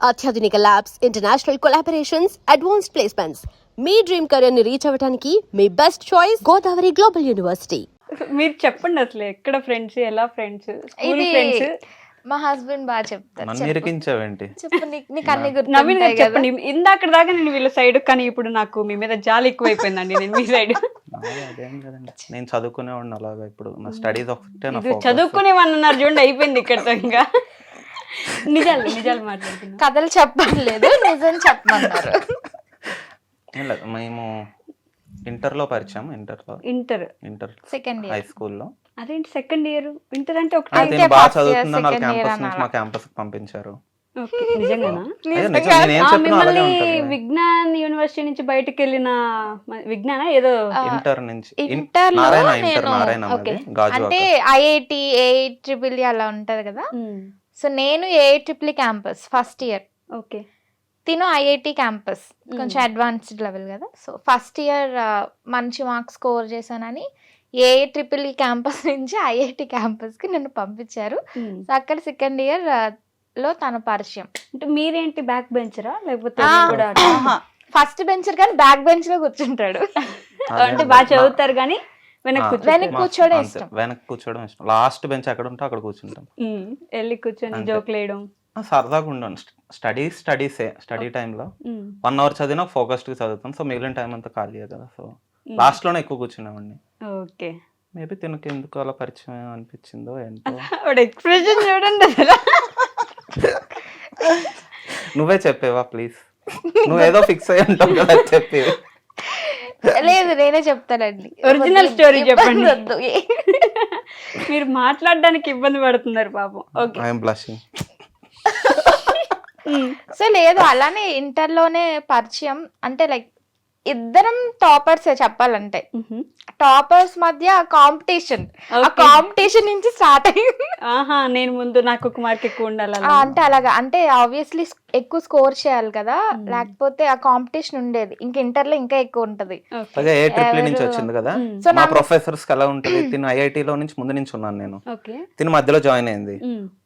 అత్యాధునిక labs, international collaborations, advanced placements. మీ dream career ని రీచ్ అవ్వడానికి మీ best choice Godavari global university. మీరు చెప్పండి అసలు ఎక్కడ ఫ్రెండ్స్, ఎలా ఫ్రెండ్స్, ఇది ఫ్రెండ్స్? మా హస్బెండ్ బాగా చెప్తారు. నన్ను ఇరికించావేంటి? చెప్పు నీకు అన్ని నవీన్ గారు గుర్తుంటాయి కదా. చెప్పండి. ఇందాక దాకా నేను వీళ్ళ సైడ్, కానీ ఇప్పుడు నాకు మీ మీద జాలి ఎక్కువైపోయిందండి. నేను మీ సైడ్ అదేం కదండి, నేను చదువుకునేవాడిని అలాగా. ఇప్పుడు నా స్టడీస్ ఒకటే నా ఇది focus. చదువుకునేవన్నారు చూడండి, అయిపోయింది ఇక్కడతో. ఇంకా నిజాలు మాట్లాడుతున్నా. కథలు చెప్పలేదు, నిజం చెప్పమన్నారు. ఏం లేదు, మేము ఇంటర్లో పరిచయం. ఇంటర్ సెకండ్ హై ఇయర్ స్కూల్లో. అదేంటి సెకండ్ ఇయర్? ఇంటర్ అంటే ఒకటి. అయితే నేను బాగా చదువుతున్నాను, వాళ్ళ క్యాంపస్ నుంచి మా క్యాంపస్ పంపించారు. నిజంగానా? అయ్యో, నిజం, నేను ఏం చెప్పినా అలాగే మిమ్మల్ని ఉంటుంది. విజ్ఞాన్ యూనివర్సిటీ నుంచి బయటకు వెళ్ళిన విజ్ఞాన ఏదో ఇంటర్ నుంచి ఇంటర్ లో నారాయణ నేను ఓకే. గాజు అంటే ఐఐటి ఏఐట్రిపుల్ అలా ఉంటది కదా. సో నేను ఏఐట్రిపుల్ క్యాంపస్ ఫస్ట్ ఇయర్, ఓకే. తిను ఐఐటి క్యాంపస్ కొంచెం అడ్వాన్స్డ్ లెవెల్ కదా. సో ఫస్ట్ ఇయర్ మంచి మార్క్స్ స్కోర్ చేశానని ఏఐట్రిపుల్ క్యాంపస్ నుంచి ఐఐటి క్యాంపస్ కి నన్ను పంపించారు. సో అక్కడ సెకండ్ ఇయర్ లో తన పరిచయం. అంటే మీరేంటి బ్యాక్ బెంచరా లేకపోతే ఆ, మీరు కూడా ఫస్ట్ బెంచర్ కానీ బ్యాక్ బెంచ్ లో కూర్చుంటాడు. అంటే బాగా చదువుతారు కానీ వెనక్కి వెనక్కి కూర్చోవడం ఇష్టం. వెనక్కి కూర్చోవడం ఇష్టం. లాస్ట్ బెంచ్ ఎక్కడ ఉంటే అక్కడ కూర్చుంటాం. వెళ్ళి కూర్చొని అంతే. జోక్ వేయడం. సరదాగా ఉండను. స్టడీ టైంలో 1 hour చదివినా ఫోకస్డ్ గా చదువుతాం. సో మిగిలిన టైం అంతా ఖాళీ కదా. సో లాస్ట్ లోనే ఎక్కువ కూర్చునేవాడిని. ఓకే. మేబీ తినకి ఎందుకు అలా పరిచయం అనిపించిందో ఏంటో. ఎక్స్ప్రెషన్ చూడండి అసలు. నువ్వే చెప్పేవా ప్లీజ్? నువ్వేదో ఫిక్స్ అయ్యి ఉంటావు కదా, చెప్పి. లేదు నేనే చెప్తానండి. ఒరిజినల్ స్టోరీ చెప్పండి. వద్దు. మీరు మాట్లాడడానికి ఇబ్బంది పడుతున్నారు పాపం. ఓకే. I'm blushing. సో లేదు, అలానే ఇంటర్ లోనే పరిచయం. అంటే లైక్ ఇద్దరం టాపర్స్ చెప్పాలంటే. టాపర్స్ మధ్య కాంపిటీషన్, ఆ కాంపిటీషన్ నుంచి స్టార్ట్ అయ్యింది. ఆహా, నేను ముందు నాకు ఒక మార్క్ ఎక్కువ ఉండాలి అలా. అంటే అలాగా, అంటే ఆబ్వియస్లీ ఎక్కువ స్కోర్ చేయాలి కదా, లేకపోతే ఆ కాంపిటీషన్ ఉండేది. ఇంక ఇంటర్ లో ఇంకా ఎక్కువ ఉంటది. అలాగే ఏ ట్రిపుల్ నుంచి వచ్చింది కదా. సో మా ప్రొఫెసర్స్ ఎలా ఉంటది, తిను ఐఐటిలో నుంచి ముందు నుంచి ఉన్నాను నేను. ఓకే. తిను మధ్యలో జాయిన్ అయింది.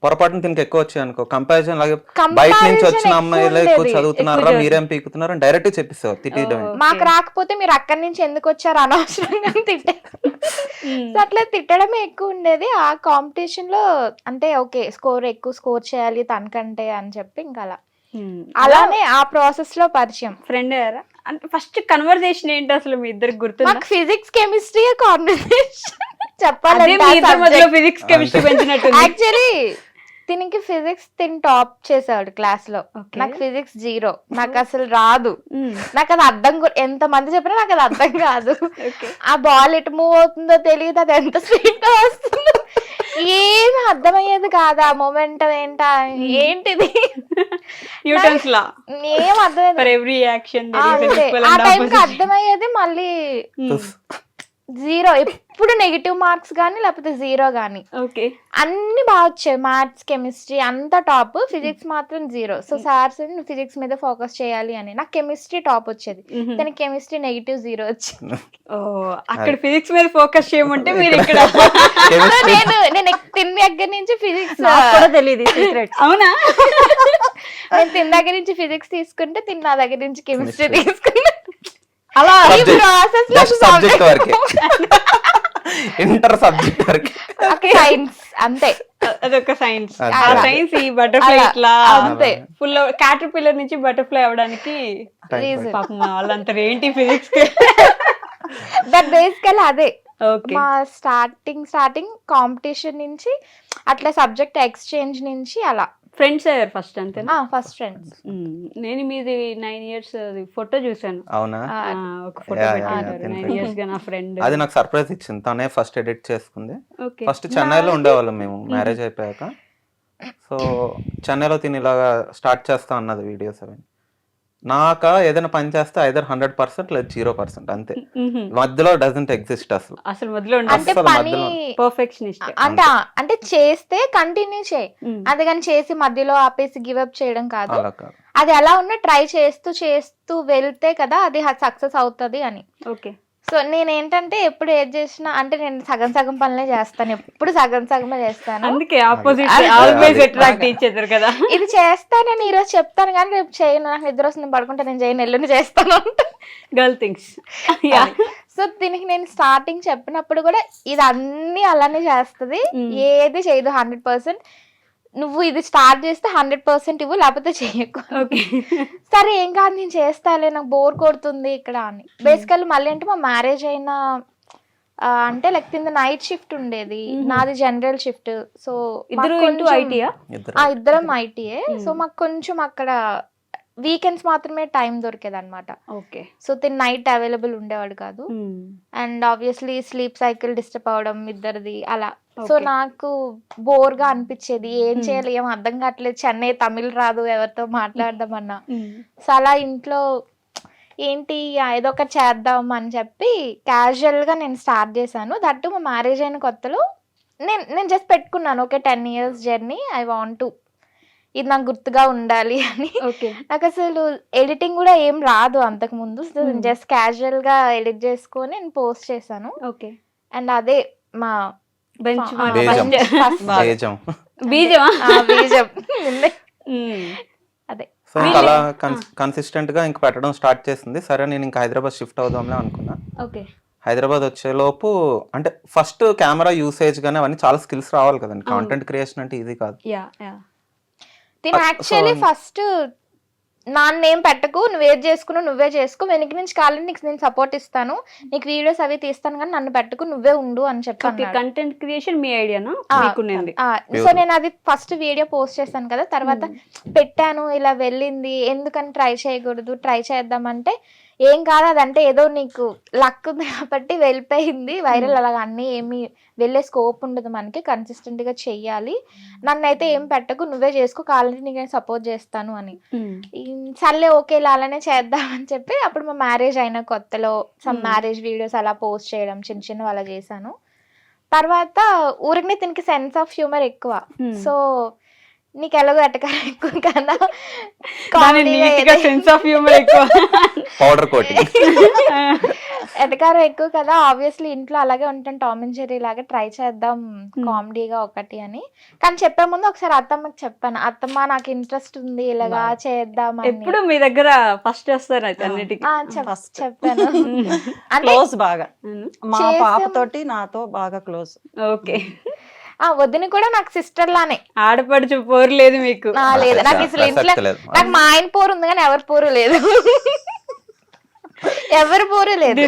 పొరపాటున తినకి ఎక్కువ వచ్చాయి అనుకో, కంపారిజన్ లాగే బయట Comparison నుంచి వచ్చిన ఎక్కువ అమ్మాయిలు ఎక్కువ ఉండేది. చదువుతున్నారా, మీరేం పీకుతున్నారు డైరెక్ట్ చెప్పిస్తావు, తిట్టడం. మాకు రాకపోతే మీరు అక్కడి నుంచి ఎందుకు వచ్చారు అనవసరంగా తిట్టే. సో అట్లా తిట్టడమే ఎక్కువ ఉండేది. ఆ కాంపిటీషన్ లో అంటే ఓకే ఎక్కువ స్కోర్ చేయాలి తనకంటే అని చెప్పి ఇంకా అలా అలానే ఆ ప్రాసెస్ లో పరిచయం. ఫ్రెండ్ అయ్యారా? అంటే ఫస్ట్ కన్వర్సేషన్ ఏంటి అసలు మీ ఇద్దరికి గుర్తుందా? మాకు ఫిజిక్స్ కెమిస్ట్రీ కాన్వర్సేషన్ అదే చెప్పాలంటే మీ ఇద్దరి మధ్యలో ఫిజిక్స్ కెమిస్ట్రీ పెంచినట్టు. యాక్చువల్లీ దీనికి ఫిజిక్స్ తిని టాప్ చేసాడు క్లాస్ లో. నాకు ఫిజిక్స్ 0, నాకు అసలు రాదు. నాకు అది అర్థం ఎంత మంది చెప్పినా నాకు అది అర్థం కాదు. ఆ బాల్ ఎటు మూవ్ అవుతుందో తెలియదు, అది ఎంత స్పీడ్ గా వస్తుందో ఏమి అర్థమయ్యేది కాదు. ఆ మొమెంటం ఏంటిది న్యూటన్స్ లా ఏం అర్థమయ్యేది. ఫర్ ఎవ్రీ యాక్షన్ ఆ టైంకి అర్థమయ్యేది మళ్ళీ 0. ఎప్పుడు నెగిటివ్ మార్క్స్ గానీ లేకపోతే 0 గానీ. ఓకే. అన్ని బాగా వచ్చాయి, మ్యాథ్స్ కెమిస్ట్రీ అంతా టాప్, ఫిజిక్స్ మాత్రం 0. సో సార్స్ ఫిజిక్స్ మీద ఫోకస్ చేయాలి అని. నాకు కెమిస్ట్రీ టాప్ వచ్చేది, దానికి కెమిస్ట్రీ -0 వచ్చింది. ఓ, అక్కడ ఫిజిక్స్ మీద ఫోకస్ చేయమంటే మీరు ఇక్కడ నేను తిన్న దగ్గర నుంచి ఫిజిక్స్ కూడా తెలియదు సీక్రెట్. అవునా? నేను తిన్న దగ్గర నుంచి ఫిజిక్స్ తీసుకుంటే తిన్న దగ్గర నుంచి కెమిస్ట్రీ తీసుకున్నా. అలా ఈ ప్రాసెస్ లో సబ్జెక్ట్ వరకు, ఇంటర్ సబ్జెక్ట్ వరకు సైన్స్ అంతే. అదొక సైన్స్. అదే. ఆ సైన్స్ ఈ బటర్ఫ్లై అలా, ఇట్లా అంతే. ఫుల్ క్యాటర్పిల్లర్ నుంచి బటర్ఫ్లై అవడానికి Reason. పాపం వాళ్ళంతా ఏంటి ఫిజిక్స్. బట్ బేసికల్ అదే ఓకే. మా స్టార్టింగ్ కాంపిటీషన్ నుంచి అట్లా సబ్జెక్ట్ ఎక్స్చేంజ్ నుంచి అలా ఫ్రెండ్స్ అయ్యారు ఫస్ట్ అంతేనా? First friends. నేను మీది 9 years ఫోటో చూసాను. అవునా? ఒక ఫోటో పెట్టారు 9 years గా నా ఫ్రెండ్. అది నాకు సర్ప్రైజ్ ఇచ్చింది. తనే ఫస్ట్ ఎడిట్ చేసుకుంది. ఓకే. ఫస్ట్ చెన్నైలో ఉండేవాళ్ళం మేము మ్యారేజ్ అయిపోయాక. సో చెన్నైలో తిని ఇలాగా స్టార్ట్ చేస్తా అన్నది వీడియోస్ అవి. నాక ఏదైనా పని చేస్తే ఐదర్ 100% లేదా 0% అంతే. మధ్యలో డజంట్ ఎగ్జిస్ట్ అసలు. అసలు మొదలు అంటే అస్సలు పని మధ్యలో. పర్ఫెక్షనిస్ట్. అంటే చేస్తే కంటిన్యూ చేయి, అందుకని చేసి మధ్యలో ఆపేసి గివ్ అప్ చేయడం కాదు. అలా కాదు. అది ఎలా ఉన్నా ట్రై చేస్తూ వెళ్తే కదా అది సక్సెస్ అవుతుంది అని. ఓకే. సో నేనేంటంటే ఎప్పుడు ఏది చేసినా అంటే నేను సగం సగం పనులే చేస్తాను, ఎప్పుడు సగం సగమే చేస్తాను. అందుకే ఆపోజిట్ ఆల్వేస్ అట్రాక్ట్ ఇచ్చేద్దరు కదా. ఇది చేస్తానని ఈరోజు చెప్తాను కానీ రేపు చేయను, నాకు నిద్ర వస్తుంది పడుకుంటే నేను చేయను, ఎల్లుండి చేస్తాను. Girl things. సో దీనికి నేను స్టార్టింగ్ చెప్పినప్పుడు కూడా ఇది అన్ని అలానే చేస్తుంది, ఏది చేయదు 100%. నువ్వు ఇది స్టార్ట్ చేస్తే 100% ఇవ్వు, లేకపోతే చెయ్యకు. సరే ఏం కాదు నేను చేస్తాలే, నాకు బోర్ కొడుతుంది ఇక్కడ అని. బేసికల్లీ మళ్ళీ అంటే మా మ్యారేజ్ అయిన అంటే లైక్ కింద నైట్ షిఫ్ట్ ఉండేది, నాది జనరల్ షిఫ్ట్. సో ఇద్దరం ఐటీఏ. సో మాకు కొంచెం అక్కడ వీకెండ్స్ మాత్రమే టైం దొరికేది అనమాట. సో తిన్ నైట్ అవైలబుల్ ఉండేవాడు కాదు. And obviously sleep cycle disturb అవడం ఇద్దరిది అలా. సో నాకు బోర్ గా అనిపించేది, ఏం చేయాలి ఏం అర్థం కావట్లేదు, చెన్నై తమిళ్ రాదు ఎవరితో మాట్లాడదామన్నా. సో అలా ఇంట్లో ఏంటి ఏదో ఒకటి చేద్దాం అని చెప్పి క్యాజువల్ గా నేను స్టార్ట్ చేశాను. దట్టు మా మ్యారేజ్ అయిన కొత్తలో నేను జస్ట్ పెట్టుకున్నాను, okay 10 years journey, I want to ఇది నాకు గుర్తుగా ఉండాలి అని. నాకు అసలు ఎడిటింగ్ కూడా ఏం రాదు అంతకు ముందు. జస్ట్ క్యాజువల్ గా ఎడిట్ చేసుకొని నేను పోస్ట్ చేశాను. అండ్ అదే మా అదే సో ఇంకా అలా కన్సిస్టెంట్ గా ఇంకా పెట్టడం స్టార్ట్ చేసింది. సరే నేను ఇంకా హైదరాబాద్ షిఫ్ట్ అవుదాంలే అనుకున్నా. హైదరాబాద్ వచ్చేలోపు అంటే ఫస్ట్ కెమెరా యూసేజ్ గానీ అవన్నీ చాలా స్కిల్స్ రావాలి కదండి. కాంటెంట్ క్రియేషన్ అంటే ఇది కాదు. యాక్చువల్లీ ఫస్ట్ నాన్నేం పెట్టకు, నువ్వేది చేసుకున్నావు నువ్వే చేసుకో, వెనక నుంచి కావాలంటే నీకు నేను సపోర్ట్ ఇస్తాను, నీకు వీడియోస్ అవి తీస్తాను కానీ నన్ను పెట్టకు, నువ్వే ఉండు అని చెప్పి. కంటెంట్ క్రియేషన్ మీ ఐడియానా? సో నేను అది ఫస్ట్ వీడియో పోస్ట్ చేశాను కదా, తర్వాత పెట్టాను ఇలా వెళ్ళింది, ఎందుకని ట్రై చేయకూడదు, ట్రై చేద్దామంటే ఏం కాదు అదంటే ఏదో నీకు లక్ ఉంది కాబట్టి వెళ్ళిపోయింది వైరల్. అలాగ అన్నీ ఏమి వెళ్ళే స్కోప్ ఉండదు మనకి, కన్సిస్టెంట్ గా చెయ్యాలి, నన్నైతే ఏం పెట్టకు నువ్వే చేసుకో, కావాలంటే నీకు నేను సపోర్ట్ చేస్తాను అని. సర్లే ఓకే ఇలా అలానే చేద్దామని చెప్పి అప్పుడు మా మ్యారేజ్ అయిన కొత్తలో సమ్ మ్యారేజ్ వీడియోస్ అలా పోస్ట్ చేయడం చిన్న చిన్న అలా చేశాను. తర్వాత ఊరికి దీనికి సెన్స్ ఆఫ్ హ్యూమర్ ఎక్కువ. సో నీకు ఎలాగో ఎటకారం ఎక్కువ కదా, ఎటకారం ఎక్కువ కదా, ఆబ్వియస్లీ ఇంట్లో అలాగే ఉంటాను, టామ్ అండ్ జెర్రీ లాగా ట్రై చేద్దాం కామెడీగా ఒకటి అని. కానీ చెప్పే ముందు ఒకసారి అత్తమ్మకి చెప్పాను, అత్తమ్మ నాకు ఇంట్రెస్ట్ ఉంది ఇలాగా చేద్దాం. ఎప్పుడు మీ దగ్గర ఫస్ట్ వస్తారు చెప్పాను. క్లోజ్ బాగా, మా పాపతోటి నాతో బాగా క్లోజ్. ఓకే. వదిన కూడా నాకు సిస్టర్ లానే. ఆడపడుచు పోరు లేదు మీకు? లేదు, నాకు అసలు ఇంట్లో నాకు మా ఆయన పోరు ఉంది కానీ ఎవరి పోరు లేదు, ఎవరు పోరు లేదు,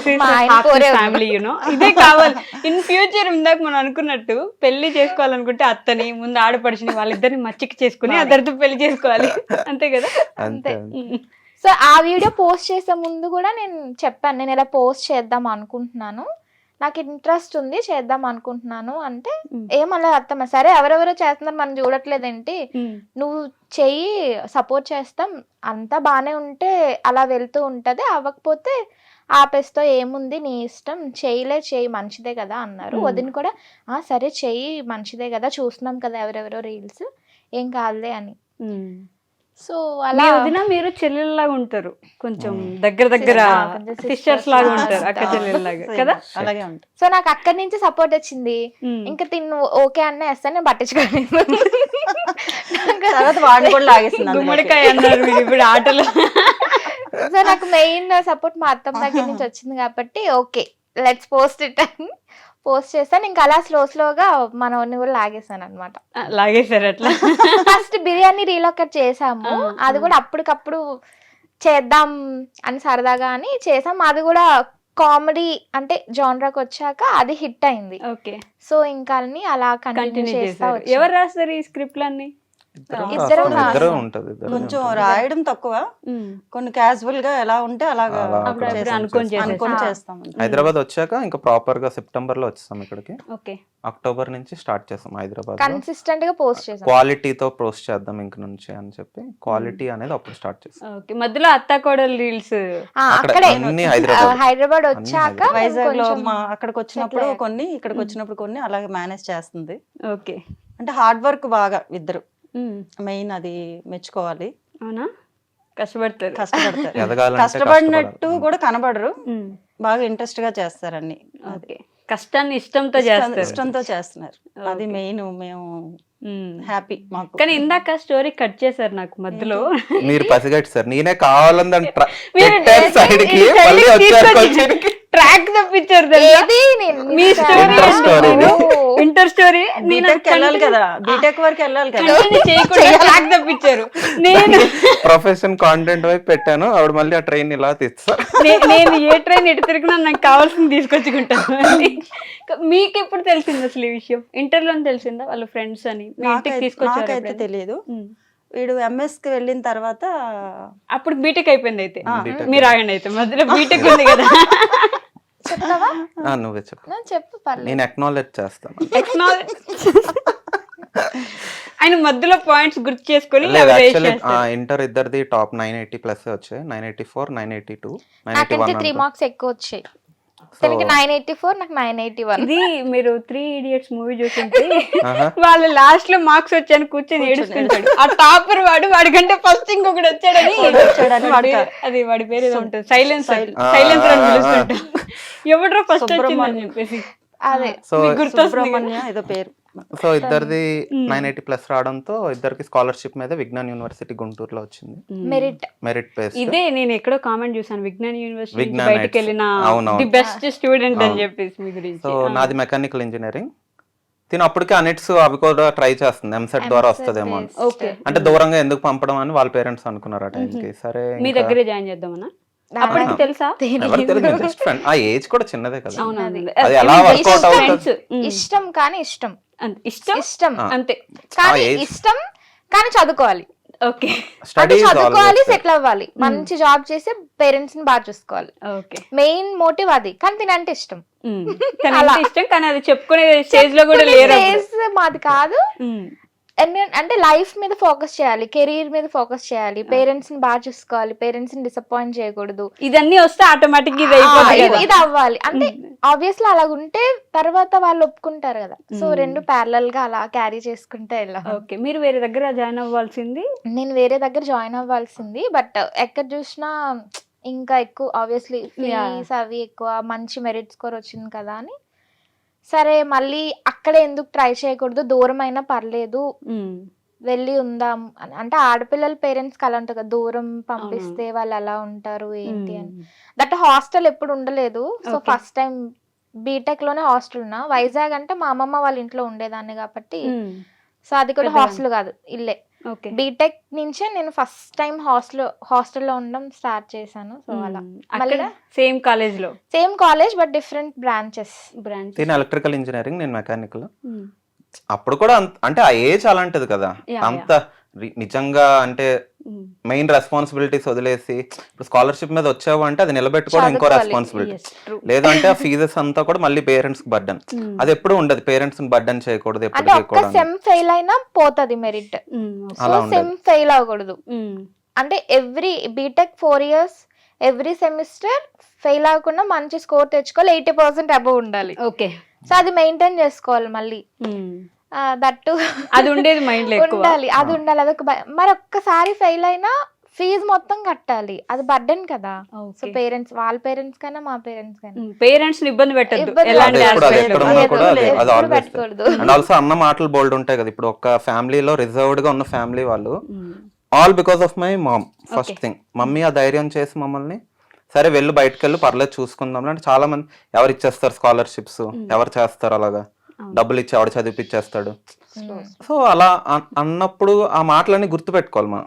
ఇదే కావాలి ఇన్ ఫ్యూచర్. ఇందాక మనం అనుకున్నట్టు పెళ్లి చేసుకోవాలనుకుంటే అత్తని ముందు ఆడపడుచుని వాళ్ళిద్దరిని మచ్చికి చేసుకుని అద్దరితో పెళ్లి చేసుకోవాలి, అంతే కదా? అంతే. సో ఆ వీడియో పోస్ట్ చేసే ముందు కూడా నేను చెప్పాను, నేను ఇలా పోస్ట్ చేద్దాం అనుకుంటున్నాను, నాకు ఇంట్రెస్ట్ ఉంది చేద్దాం అనుకుంటున్నాను అంటే ఏమన్నా అర్థమా, సరే ఎవరెవరో చేస్తున్నారు మనం చూడట్లేదేంటి, నువ్వు చెయ్యి సపోర్ట్ చేస్తాం, అంతా బానే ఉంటే అలా వెళ్తూ ఉంటది, అవ్వకపోతే ఆపేస్తో ఏముంది నీ ఇష్టం, చెయ్యి మంచిదే కదా అన్నారు. వదిన కూడా సరే చెయ్యి మంచిదే కదా, చూస్తున్నాం కదా ఎవరెవరో రీల్స్, ఏం కాదులే అని. సో అలా వదిన మీరు చెల్లెల్లాగా ఉంటారు, కొంచెం దగ్గర సిస్టర్స్ లాగా ఉంటారు, అక్క చెల్లెల్లాగా కదా, అలాగే ఉంటారు. సో నాకు అక్కడి నుంచి సపోర్ట్ వచ్చింది, ఇంకా తిన్ను ఓకే అన్న వేస్తాను, నేను పట్టించుకోలేదు. వాడిని కూడా లాగేసింది, గుమ్మడికాయ అన్నారు ఇప్పుడు ఆటలు. సో నాకు మెయిన్ సపోర్ట్ మా అత్తమ్మ దగ్గర నుంచి వచ్చింది కాబట్టి ఓకే లెట్స్ పోస్ట్ ఇట్ అని పోస్ట్ చేస్తాను. ఇంకా అలా స్లోగా మనోని కూడా లాగేసాను అనమాట. లాగేసారు అట్లా. ఫస్ట్ బిర్యానీ రీలోకట్ చేసాము, అది కూడా అప్పటికప్పుడు చేద్దాం అని సరదాగా అని చేసాం. అది కూడా కామెడీ అంటే జానరాకి వచ్చాక అది హిట్ అయింది. ఓకే. సో ఇంకా అలా కంటిన్యూ చేస్తా. ఎవరు రాస్తారు ఈ స్క్రిప్ట్లన్నీ? కొంచెం రాయడం తక్కువ, కొన్ని క్యాజువల్ గా ఎలా ఉంటే అలాగా అనుకొని చేస్తాం. హైదరాబాద్ వచ్చాక ఇంకా ప్రాపర్ గా సెప్టెంబర్ లో వచ్చేసాం ఇక్కడికి. అక్టోబర్ నుంచి స్టార్ట్ చేసాం హైదరాబాద్. కన్సిస్టెంట్ గా పోస్ట్ చేసాం, క్వాలిటీతో పోస్ట్ చేద్దాం ఇంక నుంచి అని చెప్పి క్వాలిటీ అనేది అప్పుడు స్టార్ట్ చేసాం. మధ్యలో అత్తాకోడలు రీల్స్ అక్కడే హైదరాబాద్ వచ్చాక వైజాగ్ లో అక్కడికి వచ్చినప్పుడు కొన్ని, ఇక్కడికి వచ్చినప్పుడు కొన్ని అలాగే మేనేజ్ చేస్తుంది. ఓకే. అంటే హార్డ్ వర్క్ బాగా ఇద్దరు, మెయిన్ అది మెచ్చుకోవాలి. అవునా? కష్టపడతారు. కష్టపడతారు. ఎదగాలంటే కష్టపడినట్టు కూడా కనబడరు, ఉమ్. బాగా ఇంట్రెస్ట్ గా చేస్తారన్ని. ఓకే, కష్టాన్ని ఇష్టంతో చేస్తారు. ఇష్టంతో చేస్తున్నారు, అది మెయిన్. మేము ఉమ్. హ్యాపీ మాకు. కానీ ఇందాక స్టోరీ కట్ చేశారు నాకు మధ్యలో. మీరు పసిగట్టి సార్, నేనే కావాలని దాన్ని మీరు సైడ్ కి ఈ side మళ్ళీ కి వచ్చారు తీసుకొచ్చి కొంచెం. ట్రాక్ తప్పించారు తెలుసా? ఏది నేను మీ miss స్టోరీ Inter story ఇది. ఇంటర్ స్టోరీ బీటెక్ వెళ్ళాలి కదా, బీటెక్ వరకు వెళ్ళాలి కదా. చేయకుండా ట్రాక్ తప్పించారు. నేను ప్రొఫెషన్ కాంటెంట్ వైపు పెట్టాను, ఆవిడ మళ్ళీ ఆ ట్రైన్ ఇలా తీస్తా. నేను ఏ ట్రైన్ ఎటు తిరిగినా నాకు కావాల్సింది తీసుకొచ్చుకుంటాను. మీకు ఎప్పుడు తెలిసింది అసలు ఈ విషయం? ఇంటర్లో తెలిసిందా వాళ్ళ ఫ్రెండ్స్ అని మీ ఇంటికి నాకైతే తీసుకొచ్చారు? తెలియదు. వీడు MS కి వెళ్ళిన తర్వాత అప్పుడు బీటెక్ అయిపోయింది అయితే. B.Tech. మీరు ఆగండి అయితే, మధ్యలో బీటెక్ ఉంది కదా. చెప్తావా? నువ్వే చెప్పు, నేను చెప్పు పర్లేదు. నేను అక్నాలెడ్జ్ చేస్తాను. ఆయన మధ్యలో పాయింట్స్ గుర్తు చేసుకొని లేదు యాక్చువల్లీ ఇంటర్ ఇద్దరిది టాప్ 980+ వచ్చాయి, 984, 982, నాకంటే 3 981. మార్క్స్ ఎక్కువ వచ్చాయి. తనకి 984, నాకు 981. ఇది మీరు 3 Idiots మూవీ చూస్తుంటే వాళ్ళు లాస్ట్ లో మార్క్స్ వచ్చాయని కూర్చొని ఏడుస్తుంటాడు. ఆ టాపర్ వాడికంటే ఫస్ట్ ఇంకొకటి వచ్చాడని అది వాడి పేరు ఏదో ఉంటుంది, సైలెన్సర్ అని పిలుస్తుంటాడు. ఎవడో ఫస్ట్ వచ్చిందని చెప్పేసి అదే సో సుబ్రహ్మణ్య ఏదో పేరు. సో ఇద్దరిది 980+ రావడంతో ఇద్దరికి స్కాలర్షిప్ మీద విజ్ఞాన్ యూనివర్సిటీ గుంటూరులో వచ్చింది, మెరిట్ బేస్. ఇదే నేను ఎక్కడో కామెంట్ చూసాను, విజ్ఞాన్ యూనివర్సిటీ విజ్ఞాన్ బయటకు వెళ్ళిన అవునవును. ది బెస్ట్ స్టూడెంట్ అని చెప్పేసి మీ గురించి. సో నాది మెకానికల్ ఇంజనీరింగ్. తిను అప్పటికే అనిట్స్ అవి కూడా ట్రై చేస్తుంది, ఎంసెట్ ద్వారా వస్తుందేమో అని. ఓకే, అంటే దూరంగా ఎందుకు పంపడం అని వాళ్ళ పేరెంట్స్ అనుకున్నారు ఆ టైంకి. సరే మీ దగ్గరే జాయిన్ చేద్దామన్నా? అప్పటికి తెలుసా? ఎవరు తెలియదు, జస్ట్ ఫ్రెండ్. ఆ ఏజ్ కూడా చిన్నదే కదా, అవునవును. అది ఎలా వర్కౌట్ అవుతుంది. ఇష్టం కానీ ఇష్టం ఇష్టం ఇష్టం అంతే. కానీ ఇష్టం కానీ చదువుకోవాలి. ఓకే, అంటే స్టడీస్ చదువుకోవాలి, సెటిల్ అవ్వాలి, మంచి జాబ్ చేసి పేరెంట్స్ ని బాగా చూసుకోవాలి. ఓకే. మెయిన్ మోటివ్ అది. కానీ తినంటే ఇష్టం. ఇష్టం కానీ అది చెప్పుకునే స్టేజ్ లో కూడా లేరు. Phase మాది కాదు. అంటే లైఫ్ మీద ఫోకస్ చేయాలి, కెరీర్ మీద ఫోకస్ చేయాలి, పేరెంట్స్ ని బాగా చూసుకోవాలి, పేరెంట్స్ ని డిసప్పాయింట్ చేయకూడదు. ఇదన్నీ వస్తే ఆటోమేటిక్ ఇది అయిపోతుంది కదా. ఇది అవ్వాలి అంటే ఆబ్వియస్లీ అలా ఉంటే తర్వాత వాళ్ళు ఒప్పుకుంటారు కదా. సో రెండు ప్యారలల్ గా అలా క్యారీ చేసుకుంటే వెళ్ళాలి. ఓకే, మీరు వేరే దగ్గర జాయిన్ అవ్వాల్సింది? నేను వేరే దగ్గర జాయిన్ అవ్వాల్సింది, బట్ ఎక్కడ చూసినా ఇంకా ఎక్కువ ఆబ్వియస్లీ ఫీస్ అవి ఎక్కువ, మంచి మెరిట్ స్కోర్ వచ్చింది కదా అని సరే మళ్ళీ అక్కడే ఎందుకు ట్రై చేయకూడదు, దూరం అయినా పర్లేదు వెళ్ళి ఉందాం అని. అంటే ఆడపిల్లల పేరెంట్స్ కి అలా ఉంటుంది కదా, దూరం పంపిస్తే వాళ్ళు ఎలా ఉంటారు ఏంటి అని. దట్ హాస్టల్ ఎప్పుడు ఉండలేదు. సో ఫస్ట్ టైం బీటెక్ లోనే హాస్టల్ ఉన్నా. వైజాగ్ అంటే మా అమ్మమ్మ వాళ్ళ ఇంట్లో ఉండేదాన్ని కాబట్టి, సో అది కూడా హాస్టల్ కాదు, ఇల్లే. బీటెక్ నుంచే నేను ఫస్ట్ టైం హాస్టల్లో ఉండడం స్టార్ట్ చేశాను. సో అలా మళ్ళీ same college but different branches. నేను ఎలక్ట్రికల్ ఇంజనీరింగ్, నేను మెకానికల్. అప్పుడు కూడా అంటే ఆ ఏజ్ అలాంటిది కదా, అంత నిజంగా అంటే మెయిన్ రెస్పాన్సిబిలిటీస్ వదిలేసి ఇప్పుడు స్కాలర్షిప్ మీద వచ్చావు అంటే అది నిలబెట్టుకోవడం ఇంకో రెస్పాన్సిబిలిటీ. లేదంటే ఆ ఫీజెస్ అంతా కూడా మళ్ళీ పేరెంట్స్ కి బర్డన్. అది ఎప్పుడు ఉండదు, పేరెంట్స్ ని బర్డన్ చేయకూడదు ఎప్పుడు. సెమ్ ఫెయిల్ అయినా పోతుంది మెరిట్, సెమ్ ఫెయిల్ అవ్వకూడదు. అంటే every BTech 4 years every semester fail అవ్వకుండా మంచి స్కోర్ తెచ్చుకోవాలి, 80% అబవ్ ఉండాలి. ఓకే, సో అది మెయింటైన్ చేసుకోవాలి మళ్ళీ. దట్టు అది ఉండేది మైండ్ లో ఉండాలి, అది ఉండాలి. అదొక మరి ఒక్కసారి ఫెయిల్ అయినా ఫీజు మొత్తం కట్టాలి, అది బర్డెన్ కదా. సో పేరెంట్స్, వాళ్ళ పేరెంట్స్ కైనా మా పేరెంట్స్ కైనా పేరెంట్స్ ని ఇబ్బంది పెట్టద్దు, పెట్టకూడదు. అండ్ ఆల్సో అన్న మాటలు బోల్డ్ ఉంటాయి కదా. ఇప్పుడు ఒక ఫ్యామిలీలో రిజర్వ్డ్ గా ఉన్న ఫ్యామిలీ వాళ్ళు all because of my mom. First thing mummy ఆ ధైర్యం చేసి మమ్మల్ని సరే వెళ్ళు, బయటకు వెళ్ళు, పర్లేదు చూసుకుందాం అంటే. చాలా మంది ఎవరు ఇచ్చేస్తారు స్కాలర్షిప్స్, ఎవరు చేస్తారు అలాగా, డబ్బులు ఇచ్చి ఎవడు చదివిపించేస్తాడు. సో అలా అన్నప్పుడు ఆ మాటలన్నీ గుర్తు పెట్టుకోవాలి మనం.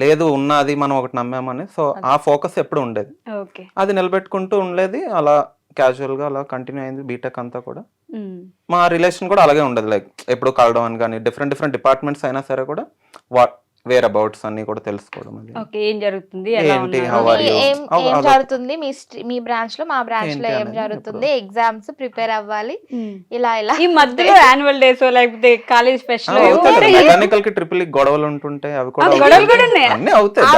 లేదు ఉన్నది మనం ఒకటి నమ్మామని. సో ఆ ఫోకస్ ఎప్పుడు ఉండేది, అది నిలబెట్టుకుంటూ ఉండేది. అలా క్యాజువల్ గా అలా కంటిన్యూ అయింది బీటెక్ అంతా కూడా. మా రిలేషన్ కూడా అలాగే ఉండదు, లైక్ ఎప్పుడు కలవడం అని కానీ, డిఫరెంట్ డిపార్ట్మెంట్స్ అయినా సరే కూడా వేర్ అబౌట్స్ అన్ని కూడా తెలుసుకోవడం. ఏం జరుగుతుంది, ఏం జరుగుతుంది మీ బ్రాంచ్ లో, మా బ్రాంచ్ లో ఏం జరుగుతుంది, ఎగ్జామ్స్ ప్రిపేర్ అవ్వాలి, ఇలా ఇలా. ఈ మధ్యలో యాన్యువల్ డేస్ లేకపోతే కాలేజ్ ఫెస్ట్ లో మెకానికల్ కి ట్రిపుల్ గొడవలు ఉంటుంటే అవి కూడా అన్ని అవుతాయి.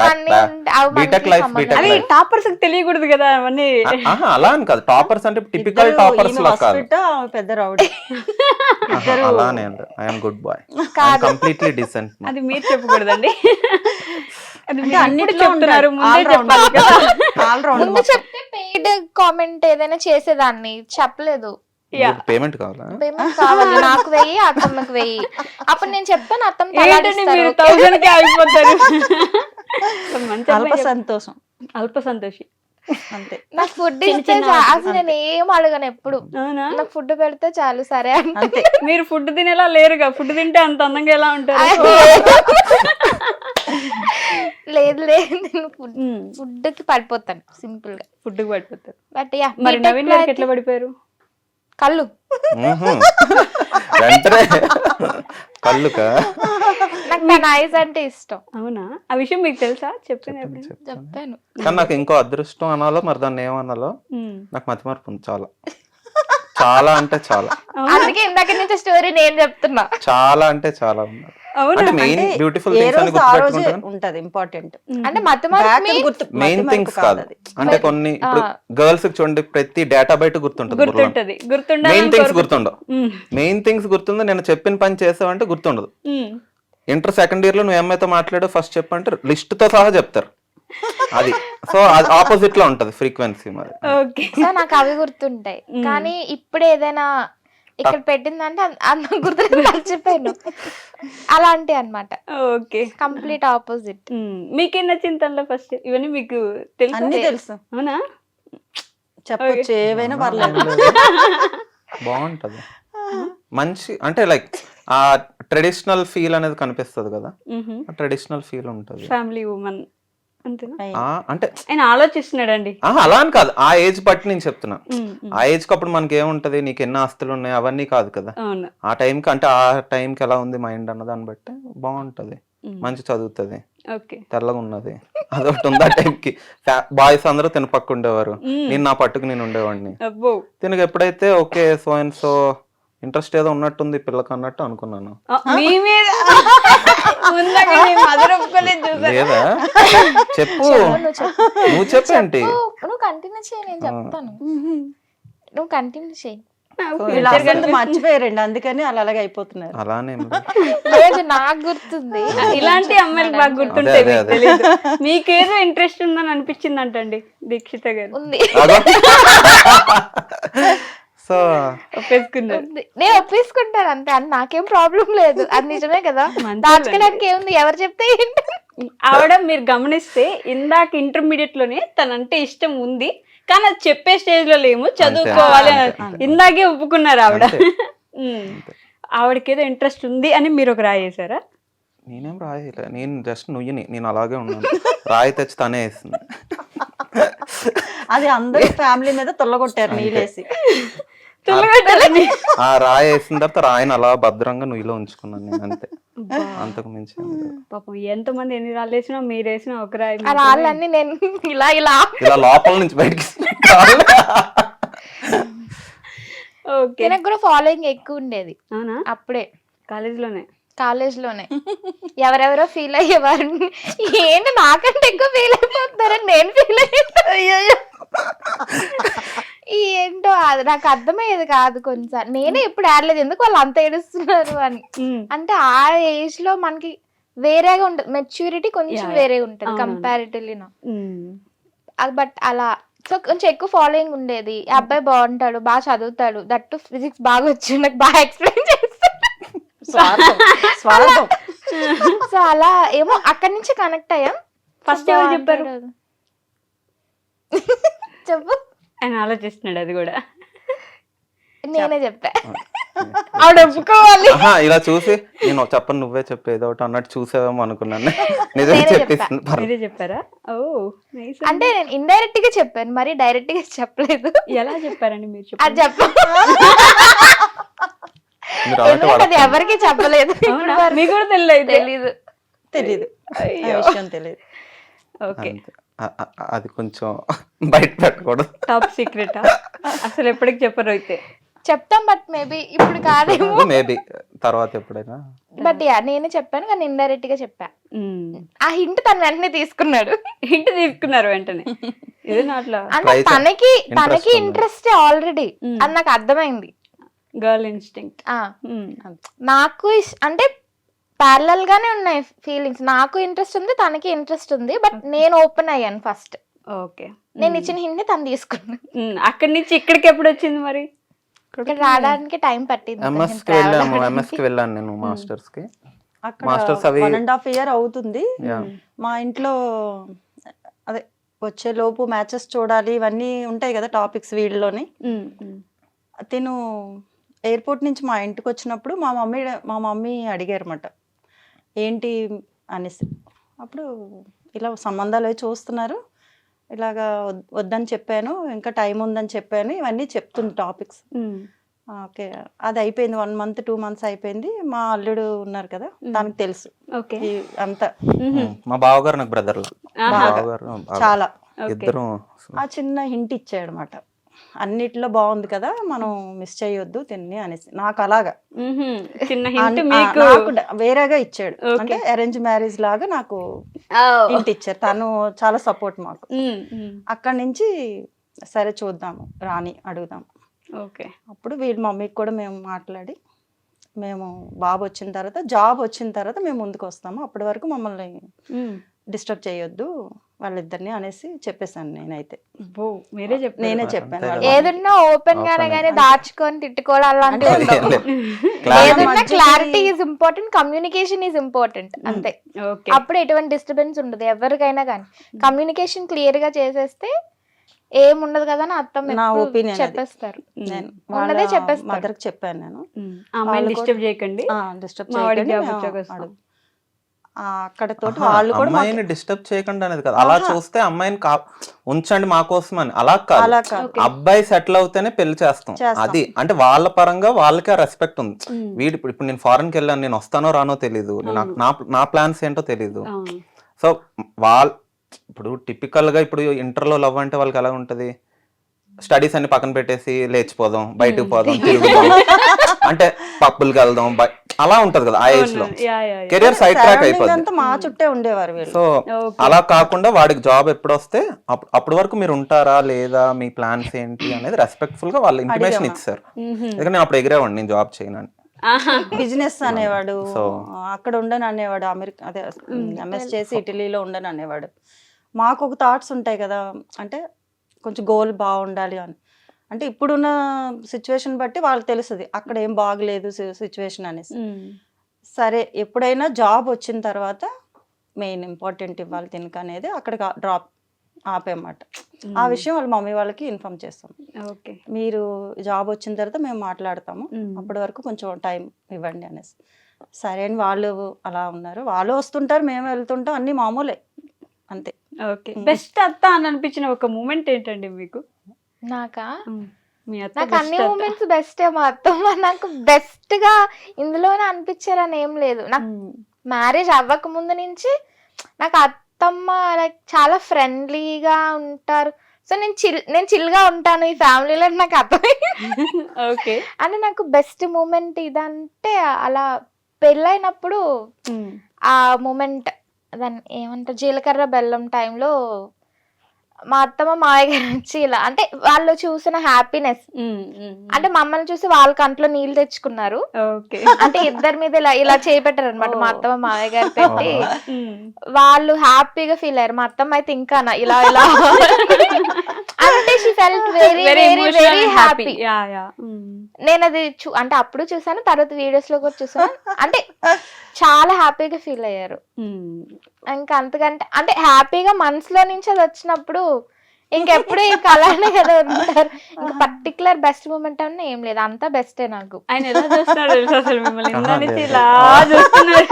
BTech life, BTech life toppers తెలియకూడదు కదా అవన్నీ. అలా అని కాదు, టాపర్స్ అంటే టిపికల్ టాపర్స్ లా కాదు, పెద్ద రౌడీ. అలానే I'm good boy, completely decent. అది మీరు చెప్పకూడదండి. అది అంటే మీరు ఇప్పుడు అన్నిట్లో చెప్తున్నారు, ఉంటాడు. ముందే All round. చెప్పాలి కదా. All round ముందు మొత్తం. చెప్తే పెయిడ్ కామెంట్ ఏదైనా చేసేదాన్ని, చెప్పలేదు. పేమెంట్ కావాలా? పేమెంట్ కావాలి నాకు 1000, అత్తమ్మకి 1000. అప్పుడు నేను చెప్తాను, అత్తమ్మ తలా ఏంటండి ఇస్తారు, మీరు ఓకే? 1000 కి ఆగిపోతారు. మంచి అల్ప అబ్బాయి సంతోషం అల్ప సంతోషి. అంతే. నాకు ఫుడ్ చిన్న ఇస్తే చిన్న అసలు నేను ఏం అడగను ఎప్పుడు. అవునా? నాకు ఫుడ్ పెడితే చాలు, సరే అంటే. అంతే. మీరు ఫుడ్ తినేలా లేరుగా, ఫుడ్ తింటే అంత అందంగా ఎలా ఉంటారు? లేదు లేదు, నేను ఫుడ్ కి పడిపోతాను సింపుల్ గా. ఫుడ్ కి పడిపోతారు. బట్ యా, మరి నవీన్ గారికి ఎట్లా పడిపోయారు? కళ్ళు. వెంటనే కళ్ళుకా? నాకు తన ఐస్ అంటే ఇష్టం. అవునా? ఆ విషయం మీకు తెలుసా? చెప్పిన చెప్పాను. కానీ నాకు ఇంకో అదృష్టం అనాలో మరి దాన్ని ఏమనాలో, నాకు మతిమరుపు ఉంది చాలా. చాలా అంటే చాలా. అందుకే ఇందాక నుంచి స్టోరీ నేను చెప్తున్నా. చాలా అంటే చాలా ఉన్నారు. అవునా? అంటే మెయిన్ బ్యూటిఫుల్ ఏ థింగ్స్ అని రోజు ఆ రోజే గుర్తుపెట్టుకుంటాను. ఉంటది ఇంపార్టెంట్. అంటే మతమరుపు మెయిన్ థింగ్స్ కాదు, అంటే కొన్ని ఇప్పుడు గర్ల్స్ కి చూడండి ప్రతి డేటా బయట గుర్తుంటది. గుర్తుంటది. మెయిన్ థింగ్స్ గుర్తుండవు. మెయిన్ థింగ్స్ గుర్తుంది, నేను చెప్పిన పని చేసావంటే గుర్తుండదు. ఇంటర్ సెకండ్ ఇయర్ లో నువ్వు అమ్మాయితో మాట్లాడు ఫస్ట్ చెప్పంటే లిస్ట్ తో సహా చెప్తారు. అది సో అది ఆపోజిట్ లో ఉంటది ఫ్రీక్వెన్సీ మరి. ఓకే. సో నాకు అవి గుర్తుంటాయి, కానీ ఇప్పుడు ఏదైనా ఇక్కడ పెట్టిందంటే అంత గుర్తు మర్చిపోయాను. అలాంటి అన్నమాట. ఓకే. Complete opposite. మీకేం నచ్చింది తనలో ఫస్ట్? ఇవన్నీ మీకు తెలుసు? అన్ని తెలుసు. అవునా? చెప్పొచ్చు, ఏవైనా పర్లేదు. బాగుంటది మంచి, అంటే లైక్ ఆ ట్రెడిషనల్ ఫీల్ అనేది కనిపిస్తుంది కదా, ట్రెడిషనల్ ఫీల్ ఉంటది. ఫ్యామిలీ ఉమెన్ అంతేనా? అంటే ఆయన ఆలోచిస్తున్నాడండి. అలా అని కాదు, ఆ ఏజ్ బట్టి నేను చెప్తున్నా. ఆ ఏజ్ కి అప్పుడు మనకి ఏముంటది, నీకు ఎన్ని ఆస్తులు ఉన్నాయి అవన్నీ కాదు కదా. అవును. ఆ టైంకి అంటే ఆ టైంకి ఎలా ఉంది మైండ్ అన్న దాన్ని బట్టి బాగుంటది. మంచి చదువుతుంది, ఓకే. తెల్లగా ఉన్నది, అదొకటి ఉంది. ఆ టైంకి బాయ్స్ అందరూ తిన పక్క ఉండేవారు, నేను నా పట్టుకు నేను ఉండేవాడిని. అబ్బో. తినకు ఎప్పుడైతే okay so and so interest ఏదో ఉన్నట్టుంది పిల్లకి అన్నట్టు అనుకున్నాను. మీ మీద ముందుగా మీ మదర్ ఒప్పుకోలేదు చూసారా? లేదా చెప్పు, నువ్వు చెప్పేంటి? నువ్వు కంటిన్యూ చేయి, నేను చెప్తాను. నువ్వు కంటిన్యూ చేయి. ఇలా అసలు మర్చిపోయారండి, అందుకని అలా అలాగే అయిపోతున్నారు. అలానే లేదు, నాకు గుర్తుంది. ఇలాంటి అమ్మాయిలు బాగా గుర్తుంటాయి, మీకు తెలీదు. మీకేదో ఇంట్రెస్ట్ ఉందని అనిపించింది అంటండి దీక్షిత గారు. ఉంది. సో ఒప్పేసుకున్నారు. నేను ఒప్పేసుకుంటాను అంతే, అది నాకేం ప్రాబ్లం లేదు. అది నిజమే కదా, దాచుకోవడానికి ఏముంది, ఎవరు చెప్తే ఏంటి. ఆవిడ మీరు గమనిస్తే ఇందాక ఇంటర్మీడియట్ లోనే తనంటే ఇష్టం ఉంది, కానీ అది చెప్పే స్టేజ్ లో లేము, చదువుకోవాలి అని ఇందాకే ఒప్పుకున్నారు ఆవిడ. ఆవిడకి ఏదో ఇంట్రెస్ట్ ఉంది అని మీరు ఒక రాయేసారా? నేనేం రాయలే, నేను జస్ట్ నుయ్యని, నేను అలాగే ఉన్నాను. రాయి తెచ్చి తనే వేస్తుంది. అది అందరూ ఫ్యామిలీ మీద తొల్లగొట్టారు నీళ్ళేసి. ఆ రాయి వేసిన తర్వాత రాయిని అలా భద్రంగా నుయ్యిలో ఉంచుకున్నాను నేను, అంతే. అంతకు మించి పాపం ఎంత మంది ఎన్ని రాళ్ళు వేసినా మీరు వేసిన ఒక రాయి ఆ రాళ్ళన్నీ నేను ఇలా ఇలా ఇలా లోపల నుంచి బయటికి. ఓకే. నాకు కూడా ఫాలోయింగ్ ఎక్కువ ఉండేది. అవునా? అప్పుడే కాలేజ్ లోనే ఎవరెవరో ఫీల్ అయ్యేవారు, ఏంటి నాకంటే ఎక్కువ ఫీల్ అయిపోతున్నారని నేను ఫీల్ అయ్యాను. ఏంటో అది నాకు అర్థమయ్యేది కాదు. కొన్నిసార్లు నేనే ఎప్పుడు ఆడలేదు, ఎందుకు వాళ్ళు అంత ఏడుస్తున్నారు అని. అంటే ఆ ఏజ్ లో మనకి వేరేగా ఉంటది, మెచ్యూరిటీ కొంచెం వేరే ఉంటది కంపారిటివ్లీ. బట్ అలా సో కొంచెం ఎక్కువ ఫాలోయింగ్ ఉండేది. ఆ అబ్బాయి బాగుంటాడు, బాగా చదువుతాడు, దట్టు ఫిజిక్స్ బాగా వచ్చి నాకు బాగా ఎక్స్ప్లెయిన్ చేస్తాడు. సో అలా ఏమో అక్కడి నుంచి కనెక్ట్ అయ్యాం. ఫస్ట్ ఎవరు చెప్పారు? చెప్పు. ఆయన ఆలోచిస్తున్నాడు, అది కూడా నేనే చెప్పా. ఆవిడ ఒప్పుకోవాలి. ఇలా చూసి నేను చెప్పను నువ్వే చెప్పేది ఒకటి అన్నట్టు చూసేదేమో అనుకున్నాను. నిజమే చెప్పేసింది. మీరే చెప్పారా? ఓ నైస్. అంటే నేను ఇండైరెక్ట్ గా చెప్పాను, మరి డైరెక్ట్ గా చెప్పలేదు. ఎలా చెప్పారండి మీరు? అది చెప్ప, ఎందుకంటే అది ఎవరికి చెప్పలేదు. మీకు కూడా తెలీదు. విషయం తెలియదు. ఓకే. అది కొంచెం బయట పెట్టకూడదు, టాప్ సీక్రెట్. అసలు ఎప్పటికి చెప్పరు అయితే? చెప్తాం, బట్ మేబీ ఇప్పుడు కాదేమో, మేబీ తర్వాత ఎప్పుడైనా. బట్ యా నేనే చెప్పాను, కానీ ఇండైరెక్ట్ గా చెప్పా. ఆ హింట్ తను వెంటనే తీసుకున్నాడు. హింట్ తీసుకున్నారు వెంటనే? అంటే తనకి ఇంట్రెస్ట్ ఆల్రెడీ అని నాకు అర్థమైంది. Girl instinct. నాకు అంటే ప్యారలల్ గానే ఉన్నాయి ఫీలింగ్స్. నాకు ఇంట్రెస్ట్ ఉంది, తనకి ఇంట్రెస్ట్ ఉంది, బట్ నేను ఓపెన్ అయ్యాను ఫస్ట్. ఓకే. నేను ఇచ్చిన హింట్ తను తీసుకున్నాను. అక్కడి నుంచి ఇక్కడికి ఎప్పుడు వచ్చింది మరి? ఇక్కడ రావడానికి టైం పట్టింది. ఎంఎస్ కి వెళ్ళాము, ఎంఎస్ కి వెళ్ళాను నేను మాస్టర్స్ కి. అక్కడ మాస్టర్స్ అవి 1.5 year అవుతుంది. మా ఇంట్లో అదే వచ్చే లోపు మ్యాచెస్ చూడాలి ఇవన్నీ ఉంటాయి కదా టాపిక్స్ వీడియోలోని. తిను ఎయిర్పోర్ట్ నుంచి మా ఇంటికి వచ్చినప్పుడు మా మమ్మీ అడిగారు అన్నమాట ఏంటి అనేసి. అప్పుడు ఇలా సంబంధాలు అవి చూస్తున్నారు, ఇలాగా వద్దని చెప్పాను, ఇంకా టైం ఉందని చెప్పాను, ఇవన్నీ చెప్తుంది టాపిక్స్. ఓకే, అది అయిపోయింది. 1 month 2 months అయిపోయింది. మా అల్లుడు ఉన్నారు కదా, దానికి తెలుసు అంతా. మా బావగారు నాకు బ్రదర్, చాలా ఇద్దరు. ఆ చిన్న హింట్ ఇచ్చాడు అనమాట, అన్నిట్లో బాగుంది కదా మనం మిస్ చేయొద్దు తిన్ని అనేసి. నాకు అలాగా నాకు వేరేగా ఇచ్చాడు, అంటే అరేంజ్ మ్యారేజ్ లాగా నాకు హింట్ ఇచ్చారు. తను చాలా సపోర్ట్ మాకు. అక్కడి నుంచి సరే చూద్దాము రాని అడుగుదాం. ఓకే. అప్పుడు వీళ్ళ మమ్మీకి కూడా మేము మాట్లాడి, మేము బాబు వచ్చిన తర్వాత జాబ్ వచ్చిన తర్వాత మేము ముందుకు వస్తాము, అప్పటి వరకు మమ్మల్ని డిస్టర్బ్ చేయొద్దు వాళ్ళిద్దరిని అనేసి చెప్పేశాను నేనైతే. నేనే చెప్పాను. ఏదన్నా ఓపెన్ గానే గానీ దాచుకొని తిట్టుకోవడం అలాంటివి ఉండవు. ఏదన్నా clarity is important, communication is important అంతే. అప్పుడు ఎటువంటి డిస్టర్బెన్స్ ఉండదు ఎవరికైనా కానీ. కమ్యూనికేషన్ క్లియర్ గా చేసేస్తే ఏముండదు కదా అని అర్థం. నా ఒపీనియన్ చెప్పేస్తారు, ఉన్నదే చెప్పేస్తారు. మదర్కి చెప్పాను నేను, డిస్టర్బ్ చేయకండి, డిస్టర్బ్ చేయకండి. అక్కడ తోటి వాళ్ళు కూడా అమ్మాయిని డిస్టర్బ్ చేయకుండా అనేది కదా. అలా చూస్తే అమ్మాయిని ఉంచండి మా కోసం అని, అలా కాదు. అబ్బాయి సెటిల్ అవుతేనే పెళ్లి చేస్తాం. అది అంటే వాళ్ళ పరంగా వాళ్ళకి ఆ రెస్పెక్ట్ ఉంది. వీడు ఇప్పుడు నేను ఫారెన్ కి వెళ్ళాను, నేను వస్తానో రానో తెలీదు, నా ప్లాన్స్ ఏంటో తెలీదు. సో ఇప్పుడు టిపికల్ గా ఇప్పుడు ఇంటర్లో లవ్ అంటే వాళ్ళకి ఎలా ఉంటది, స్టడీస్ అన్ని పక్కన పెట్టేసి లేచిపోదాం, బయటకు పోదాం, తిరుగుదాం, అంటే పప్పులకి వెళ్దాం, అలా ఉంటది కదా. ఆ ఏజ్ లో కెరియర్ సైడ్ ట్రాక్ అయిపోతుంది. మా చుట్టే ఉండేవారు. సో అలా కాకుండా వాడికి జాబ్ ఎప్పుడు వస్తే అప్పటి వరకు మీరు ఉంటారా లేదా, మీ ప్లాన్స్ ఏంటి అనేది రెస్పెక్ట్ఫుల్ గా వాళ్ళు ఇంటిమేషన్ ఇచ్చారు. ఎందుకంటే నేను అప్పుడు ఎగిరేవాడిని, నేను జాబ్ చేయనని. బిజినెస్ అనేవాడు, అక్కడ ఉండను అనేవాడు, అమెరికా అదే ఎంఎస్ చేసి ఇటలీలో ఉండను అనేవాడు. మాకు ఒక థాట్స్ ఉంటాయి కదా, అంటే కొంచెం గోల్ బాగుండాలి అని. అంటే ఇప్పుడున్న సిచ్యువేషన్ బట్టి వాళ్ళకి తెలుస్తుంది అక్కడ ఏం బాగలేదు సిచ్యువేషన్ అనేసి. సరే ఎప్పుడైనా జాబ్ వచ్చిన తర్వాత మెయిన్ ఇంపార్టెంట్ ఇవ్వాలి తినక అనేది అక్కడ డ్రాప్ ఆపేమాట. ఆ విషయం వాళ్ళ మమ్మీ వాళ్ళకి ఇన్ఫార్మ్ చేస్తాం. ఓకే, మీరు జాబ్ వచ్చిన తర్వాత మేము మాట్లాడతాము, అప్పటి వరకు కొంచెం టైం ఇవ్వండి అనేసి. సరే అని వాళ్ళు అలా ఉన్నారు. వాళ్ళు వస్తుంటారు, మేము వెళ్తుంటాం, అన్ని మామూలే అంతే. ఓకే. బెస్ట్ అత్త అని అనిపించిన ఒక మూమెంట్ ఏంటండి మీకు? నాకు అన్ని మూమెంట్స్ బెస్ట్. మా అత్తమ్మ నాకు బెస్ట్ గా ఇందులోనే అనిపించారని ఏం లేదు. నాకు మ్యారేజ్ అవ్వక ముందు నుంచి నాకు అత్తమ్మ లైక్ చాలా ఫ్రెండ్లీగా ఉంటారు. సో నేను చిల్ గా ఉంటాను ఈ ఫ్యామిలీలో, నాకు అర్థమైంది. ఓకే. అంటే నాకు బెస్ట్ మూమెంట్ ఇదంటే అలా పెళ్ళైనప్పుడు ఆ మూమెంట్, దాన్ని ఏమంటారు, జీలకర్ర బెల్లం టైంలో మా అత్తమ్మ మావయ్య గారు వచ్చి ఇలా, అంటే వాళ్ళు చూసిన హ్యాపీనెస్, అంటే మమ్మల్ని చూసి వాళ్ళ కంట్లో నీళ్ళు తెచ్చుకున్నారు. అంటే ఇద్దరి మీద ఇలా ఇలా చేపెట్టారు అనమాట మా అత్తమ్మ మావయ్య గారు పెట్టి. వాళ్ళు హ్యాపీగా ఫీల్ అయ్యారు. మా అత్తమ్మ అయితే ఇంకా ఇలా ఇలా అంటే she felt very very very happy. నేను అది అంటే అప్పుడు చూసాను, తర్వాత వీడియోస్ లో కూడా చూసాను. అంటే చాలా హ్యాపీగా ఫీల్ అయ్యారు. ఇంకా అంతకంటే అంటే హ్యాపీగా మనసులో నుంచి అది వచ్చినప్పుడు ఇంకెప్పుడు ఇంకా అలానే కదా ఉంటారు. ఇంకా పర్టికులర్ బెస్ట్ మూమెంట్ అన్న ఏం లేదు, అంతా బెస్టే నాకు. ఆయన ఎలా చూస్తున్నారు అసలు మిమ్మల్ని ఇలా చూస్తున్నారు.